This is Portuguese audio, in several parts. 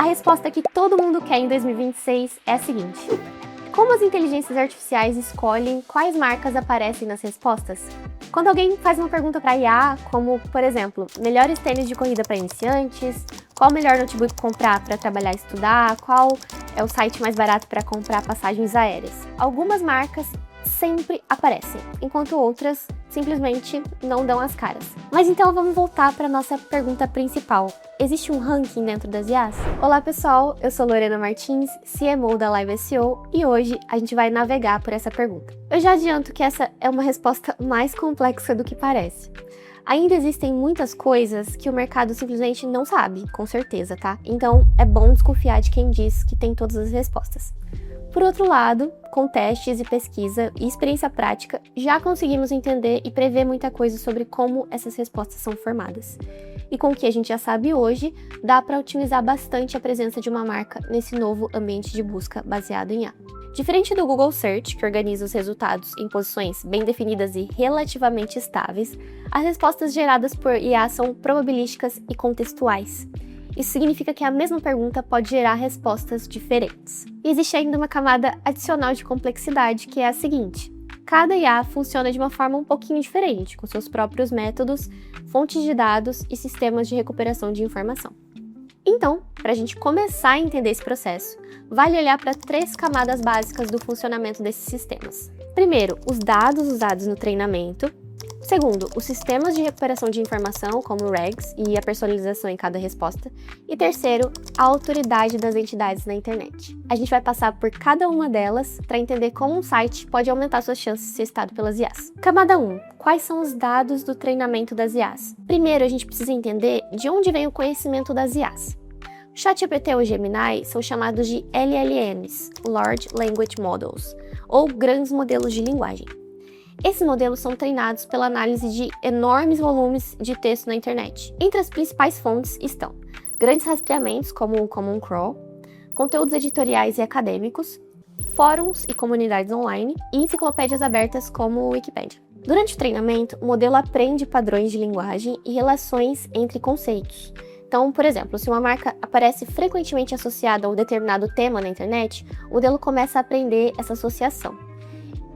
resposta que todo mundo quer em 2026 é a seguinte: como as inteligências artificiais escolhem quais marcas aparecem nas respostas? Quando alguém faz uma pergunta para IA, como, por exemplo, melhores tênis de corrida para iniciantes, qual o melhor notebook comprar para trabalhar e estudar, qual é o site mais barato para comprar passagens aéreas, algumas marcas sempre aparecem, enquanto outras simplesmente não dão as caras. Mas então vamos voltar para nossa pergunta principal. Existe um ranking dentro das IAs? Olá pessoal, eu sou Lorena Martins, CMO da Live SEO, e hoje a gente vai navegar por essa pergunta. Eu já adianto que essa é uma resposta mais complexa do que parece. Ainda existem muitas coisas que o mercado simplesmente não sabe, com certeza, tá? Então é bom desconfiar de quem diz que tem todas as respostas. Por outro lado, com testes e pesquisa e experiência prática, já conseguimos entender e prever muita coisa sobre como essas respostas são formadas. E com o que a gente já sabe hoje, dá para otimizar bastante a presença de uma marca nesse novo ambiente de busca baseado em IA. Diferente do Google Search, que organiza os resultados em posições bem definidas e relativamente estáveis, as respostas geradas por IA são probabilísticas e contextuais. Isso significa que a mesma pergunta pode gerar respostas diferentes. E existe ainda uma camada adicional de complexidade, que é a seguinte: cada IA funciona de uma forma um pouquinho diferente, com seus próprios métodos, fontes de dados e sistemas de recuperação de informação. Então, para a gente começar a entender esse processo, vale olhar para 3 camadas básicas do funcionamento desses sistemas. Primeiro, os dados usados no treinamento. Segundo, os sistemas de recuperação de informação, como o RAGs, e a personalização em cada resposta. E terceiro, a autoridade das entidades na internet. A gente vai passar por cada uma delas para entender como um site pode aumentar suas chances de ser citado pelas IAs. Camada 1. Quais são os dados do treinamento das IAs? Primeiro, a gente precisa entender de onde vem o conhecimento das IAs. O ChatGPT ou Gemini são chamados de LLMs, Large Language Models, ou grandes modelos de linguagem. Esses modelos são treinados pela análise de enormes volumes de texto na internet. Entre as principais fontes estão grandes rastreamentos, como o Common Crawl, conteúdos editoriais e acadêmicos, fóruns e comunidades online e enciclopédias abertas como o Wikipedia. Durante o treinamento, o modelo aprende padrões de linguagem e relações entre conceitos. Então, por exemplo, se uma marca aparece frequentemente associada a um determinado tema na internet, o modelo começa a aprender essa associação.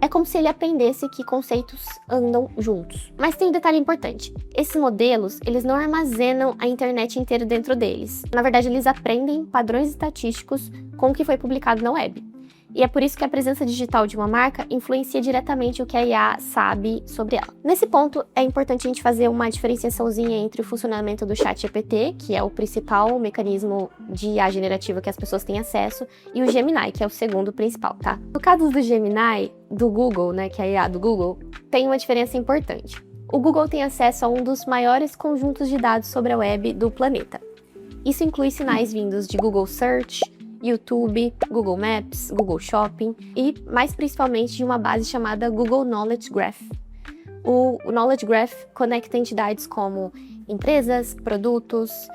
É como se ele aprendesse que conceitos andam juntos. Mas tem um detalhe importante: esses modelos, eles não armazenam a internet inteira dentro deles. Na verdade, eles aprendem padrões estatísticos com o que foi publicado na web. E é por isso que a presença digital de uma marca influencia diretamente o que a IA sabe sobre ela. Nesse ponto, é importante a gente fazer uma diferenciaçãozinha entre o funcionamento do ChatGPT, que é o principal mecanismo de IA generativa que as pessoas têm acesso, e o Gemini, que é o segundo principal, tá? No caso do Gemini, do Google, né, que é a IA do Google, tem uma diferença importante. O Google tem acesso a um dos maiores conjuntos de dados sobre a web do planeta. Isso inclui sinais vindos de Google Search, YouTube, Google Maps, Google Shopping e, mais principalmente, de uma base chamada Google Knowledge Graph. O Knowledge Graph conecta entidades como empresas, produtos,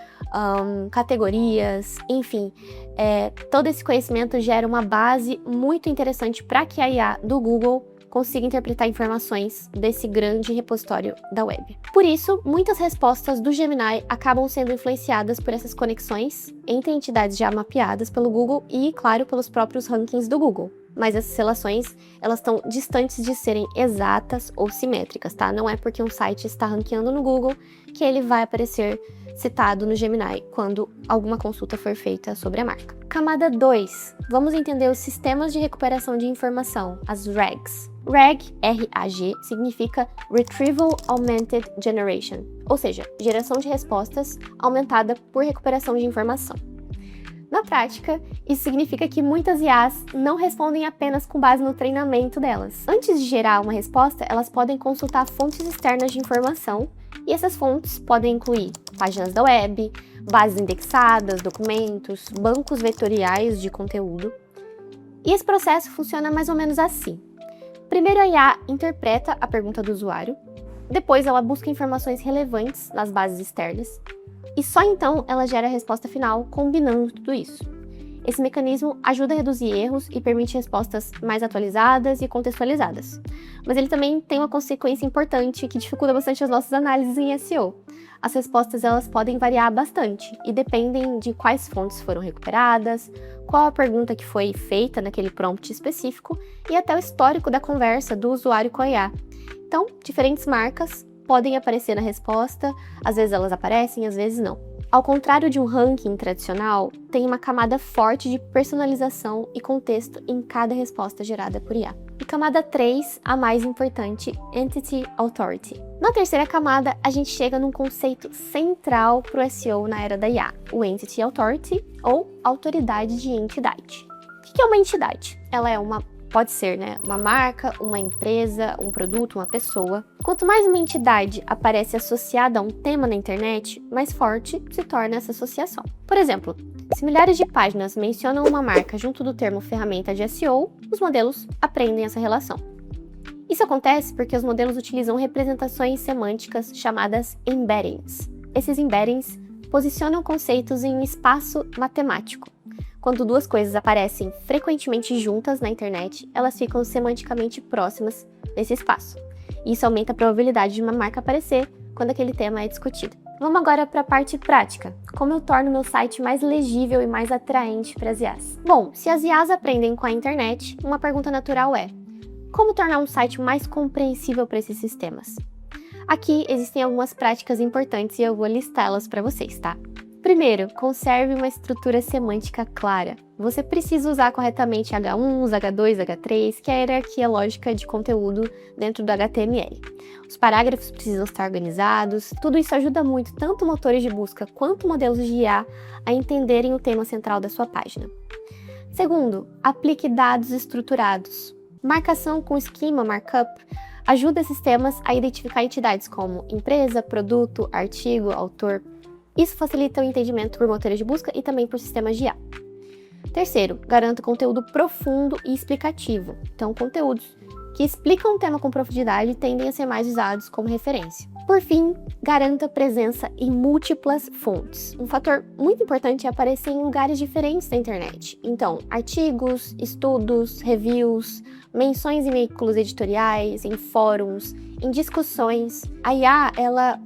categorias, enfim. Todo esse conhecimento gera uma base muito interessante para que a IA do Google consiga interpretar informações desse grande repositório da web. Por isso, muitas respostas do Gemini acabam sendo influenciadas por essas conexões entre entidades já mapeadas pelo Google e, claro, pelos próprios rankings do Google. Mas essas relações, elas estão distantes de serem exatas ou simétricas, tá? Não é porque um site está ranqueando no Google que ele vai aparecer citado no Gemini quando alguma consulta for feita sobre a marca. Camada 2. Vamos entender os sistemas de recuperação de informação, as RAGs. RAG, R-A-G, significa Retrieval Augmented Generation, ou seja, geração de respostas aumentada por recuperação de informação. Na prática, isso significa que muitas IAs não respondem apenas com base no treinamento delas. Antes de gerar uma resposta, elas podem consultar fontes externas de informação, e essas fontes podem incluir páginas da web, bases indexadas, documentos, bancos vetoriais de conteúdo. E esse processo funciona mais ou menos assim. Primeiro a IA interpreta a pergunta do usuário, depois ela busca informações relevantes nas bases externas, e só então ela gera a resposta final combinando tudo isso. Esse mecanismo ajuda a reduzir erros e permite respostas mais atualizadas e contextualizadas. Mas ele também tem uma consequência importante que dificulta bastante as nossas análises em SEO. As respostas elas podem variar bastante e dependem de quais fontes foram recuperadas, qual a pergunta que foi feita naquele prompt específico e até o histórico da conversa do usuário com a IA. Então, diferentes marcas podem aparecer na resposta, às vezes elas aparecem, às vezes não. Ao contrário de um ranking tradicional, tem uma camada forte de personalização e contexto em cada resposta gerada por IA. E camada 3, a mais importante, Entity Authority. Na terceira camada, a gente chega num conceito central para o SEO na era da IA, o Entity Authority, ou autoridade de entidade. O que é uma entidade? Ela é pode ser, uma marca, uma empresa, um produto, uma pessoa. Quanto mais uma entidade aparece associada a um tema na internet, mais forte se torna essa associação. Por exemplo, se milhares de páginas mencionam uma marca junto do termo ferramenta de SEO, os modelos aprendem essa relação. Isso acontece porque os modelos utilizam representações semânticas chamadas embeddings. Esses embeddings posicionam conceitos em um espaço matemático. Quando duas coisas aparecem frequentemente juntas na internet, elas ficam semanticamente próximas nesse espaço. Isso aumenta a probabilidade de uma marca aparecer quando aquele tema é discutido. Vamos agora para a parte prática. Como eu torno meu site mais legível e mais atraente para as IAs? Bom, se as IAs aprendem com a internet, uma pergunta natural é: como tornar um site mais compreensível para esses sistemas? Aqui existem algumas práticas importantes e eu vou listá-las para vocês, tá? Primeiro, conserve uma estrutura semântica clara. Você precisa usar corretamente H1, H2, H3, que é a hierarquia lógica de conteúdo dentro do HTML. Os parágrafos precisam estar organizados. Tudo isso ajuda muito tanto motores de busca quanto modelos de IA a entenderem o tema central da sua página. Segundo, aplique dados estruturados. Marcação com esquema markup ajuda sistemas a identificar entidades como empresa, produto, artigo, autor. Isso facilita o entendimento por motores de busca e também por sistemas de IA. Terceiro, garanta conteúdo profundo e explicativo. Então, conteúdos que explicam um tema com profundidade tendem a ser mais usados como referência. Por fim, garanta presença em múltiplas fontes. Um fator muito importante é aparecer em lugares diferentes da internet. Então, artigos, estudos, reviews, menções em veículos editoriais, em fóruns, em discussões. A IA, ela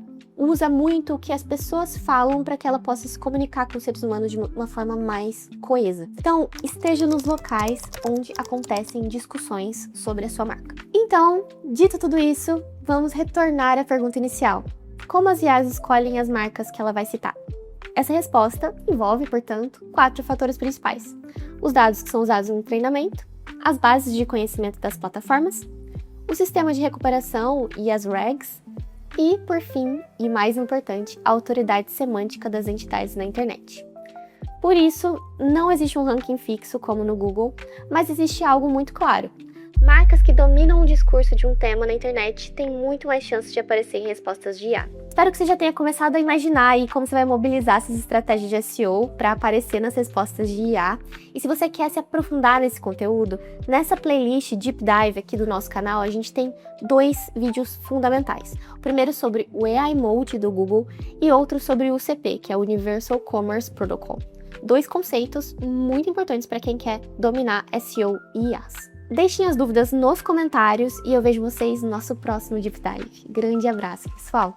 usa muito o que as pessoas falam para que ela possa se comunicar com os seres humanos de uma forma mais coesa. Então, esteja nos locais onde acontecem discussões sobre a sua marca. Então, dito tudo isso, vamos retornar à pergunta inicial. Como as IAs escolhem as marcas que ela vai citar? Essa resposta envolve, portanto, 4 fatores principais: os dados que são usados no treinamento, as bases de conhecimento das plataformas, o sistema de recuperação e as RAGs, e, por fim, e mais importante, a autoridade semântica das entidades na internet. Por isso, não existe um ranking fixo como no Google, mas existe algo muito claro. Marcas que dominam o discurso de um tema na internet têm muito mais chance de aparecer em respostas de IA. Espero que você já tenha começado a imaginar aí como você vai mobilizar essas estratégias de SEO para aparecer nas respostas de IA. E se você quer se aprofundar nesse conteúdo, nessa playlist Deep Dive aqui do nosso canal, a gente tem 2 vídeos fundamentais. O primeiro sobre o AI Mode do Google e outro sobre o UCP, que é o Universal Commerce Protocol. 2 conceitos muito importantes para quem quer dominar SEO e IAs. Deixem as dúvidas nos comentários e eu vejo vocês no nosso próximo Deep Dive. Grande abraço, pessoal!